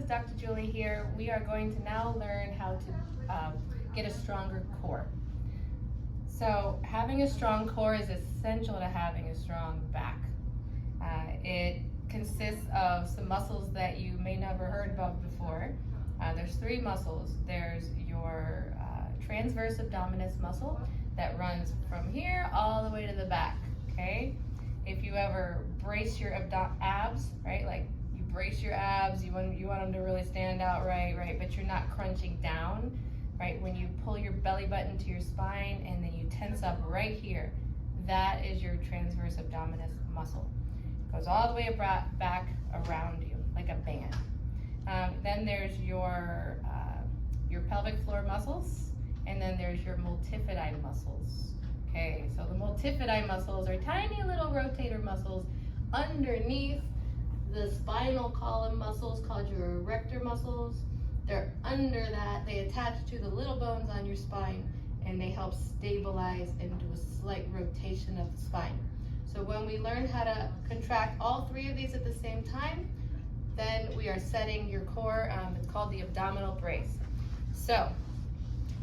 Dr. Julie here. We are going to now learn how to get a stronger core. So having a strong core is essential to having a strong back. It consists of some muscles that you may never heard about before. There's three muscles. There's your transverse abdominis muscle that runs from here all the way to the back, okay? If you ever brace your abs, right? Like you brace your abs, you want them to really stand out, right? But you're not crunching down, right? When you pull your belly button to your spine and then you tense up right here, that is your transverse abdominis muscle. It goes all the way back around you like a band. Then there's your pelvic floor muscles, and then there's your multifide muscles. Okay, so the multifidi muscles are tiny little rotator muscles underneath the spinal column muscles called your erector muscles. They're under that. They attach to the little bones on your spine, and they help stabilize and do a slight rotation of the spine. So when we learn how to contract all three of these at the same time, then we are setting your core. It's called the abdominal brace. So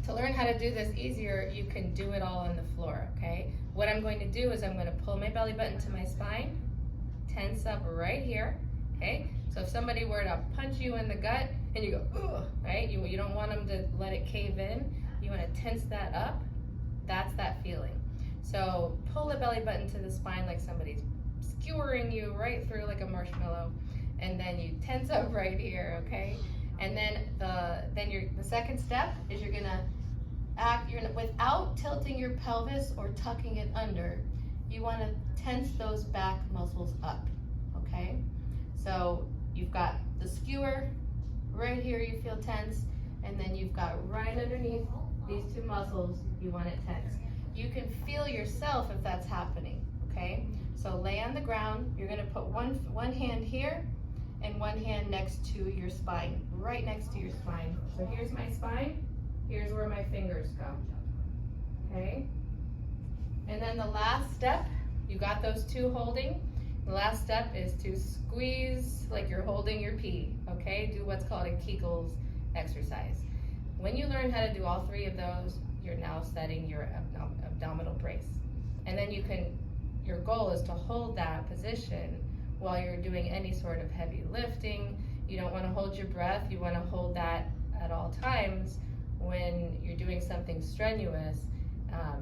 to learn how to do this easier, you can do it all on the floor, okay? What I'm going to do is I'm going to pull my belly button to my spine, tense up right here, okay? So if somebody were to punch you in the gut and you go, ugh, right? You don't want them to let it cave in. You want to tense that up. That's that feeling. So pull the belly button to the spine like somebody's skewering you right through like a marshmallow, and then you tense up right here, okay? And then the second step is you're gonna without tilting your pelvis or tucking it under, you wanna tense those back muscles up, okay? So you've got the skewer, right here you feel tense, and then you've got right underneath these two muscles, you want it tense. You can feel yourself if that's happening, okay? So lay on the ground, you're gonna put one hand here, and one hand next to your spine, right next to your spine. So here's my spine, here's where my fingers go, okay? And then the last step, you got those two holding. The last step is to squeeze like you're holding your pee, okay? Do what's called a Kegels exercise. When you learn how to do all three of those, you're now setting your abdominal brace. And then your goal is to hold that position while you're doing any sort of heavy lifting. You don't want to hold your breath. You want to hold that at all times when you're doing something strenuous.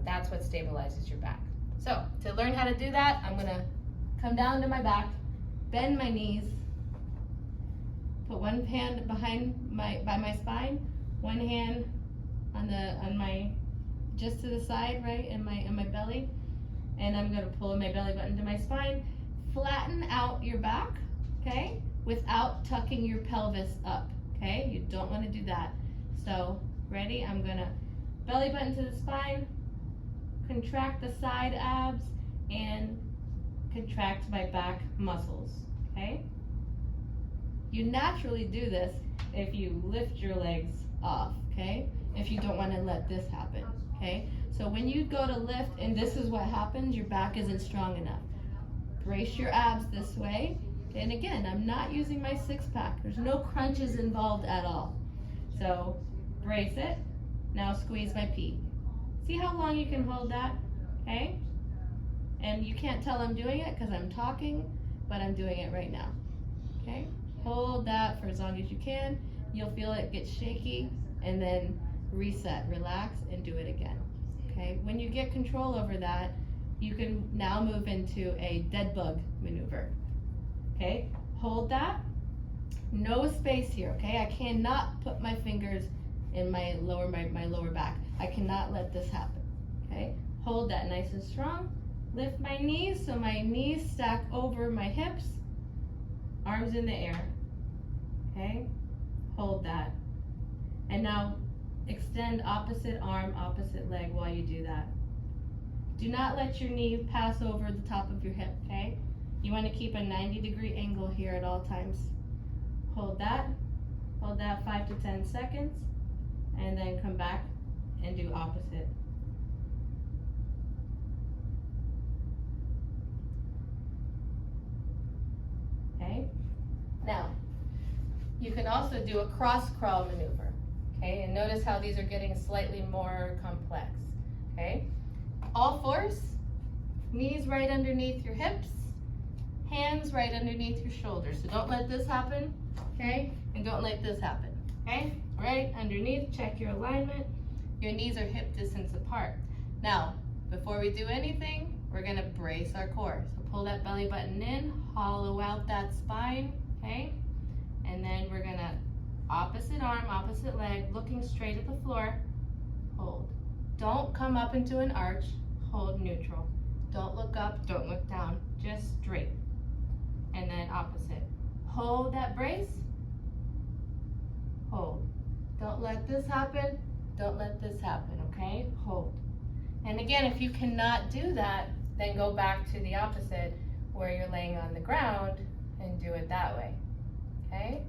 That's what stabilizes your back. So to learn how to do that, I'm going to come down to my back, bend my knees, put one hand by my spine, one hand on my just to the side, right, in my belly, and I'm going to pull my belly button to my spine. Flatten out your back, okay, without tucking your pelvis up, okay? You don't want to do that. So, ready? I'm gonna belly button to the spine, contract the side abs, and contract my back muscles, okay? You naturally do this if you lift your legs off, okay? If you don't want to let this happen, okay? So when you go to lift and this is what happens, your back isn't strong enough. Brace your abs this way. And again, I'm not using my six-pack. There's no crunches involved at all. So brace it. Now squeeze my pee. See how long you can hold that? Okay? And you can't tell I'm doing it because I'm talking, but I'm doing it right now. Okay? Hold that for as long as you can. You'll feel it get shaky, and then reset, relax, and do it again. Okay? When you get control over that, you can now move into a dead bug maneuver. Okay, hold that. No space here, okay? I cannot put my fingers in my lower back. I cannot let this happen, okay? Hold that nice and strong. Lift my knees so my knees stack over my hips. Arms in the air, okay? Hold that. And now extend opposite arm, opposite leg while you do that. Do not let your knee pass over the top of your hip, okay? You want to keep a 90-degree angle here at all times. Hold that 5 to 10 seconds, and then come back and do opposite. Okay? Now, You can also do a cross crawl maneuver, okay? And notice how these are getting slightly more complex, okay? All fours, knees right underneath your hips, hands right underneath your shoulders. So don't let this happen, okay? And don't let this happen, okay? Right underneath, check your alignment. Your knees are hip distance apart. Now, before we do anything, we're gonna brace our core. So pull that belly button in, hollow out that spine, okay? And then we're gonna opposite arm, opposite leg, looking straight at the floor, hold. Don't come up into an arch, hold neutral. Don't look up, don't look down, just straight. And then opposite. Hold that brace, hold. Don't let this happen, don't let this happen, okay? Hold. And again, if you cannot do that, then go back to the opposite where you're laying on the ground and do it that way, okay?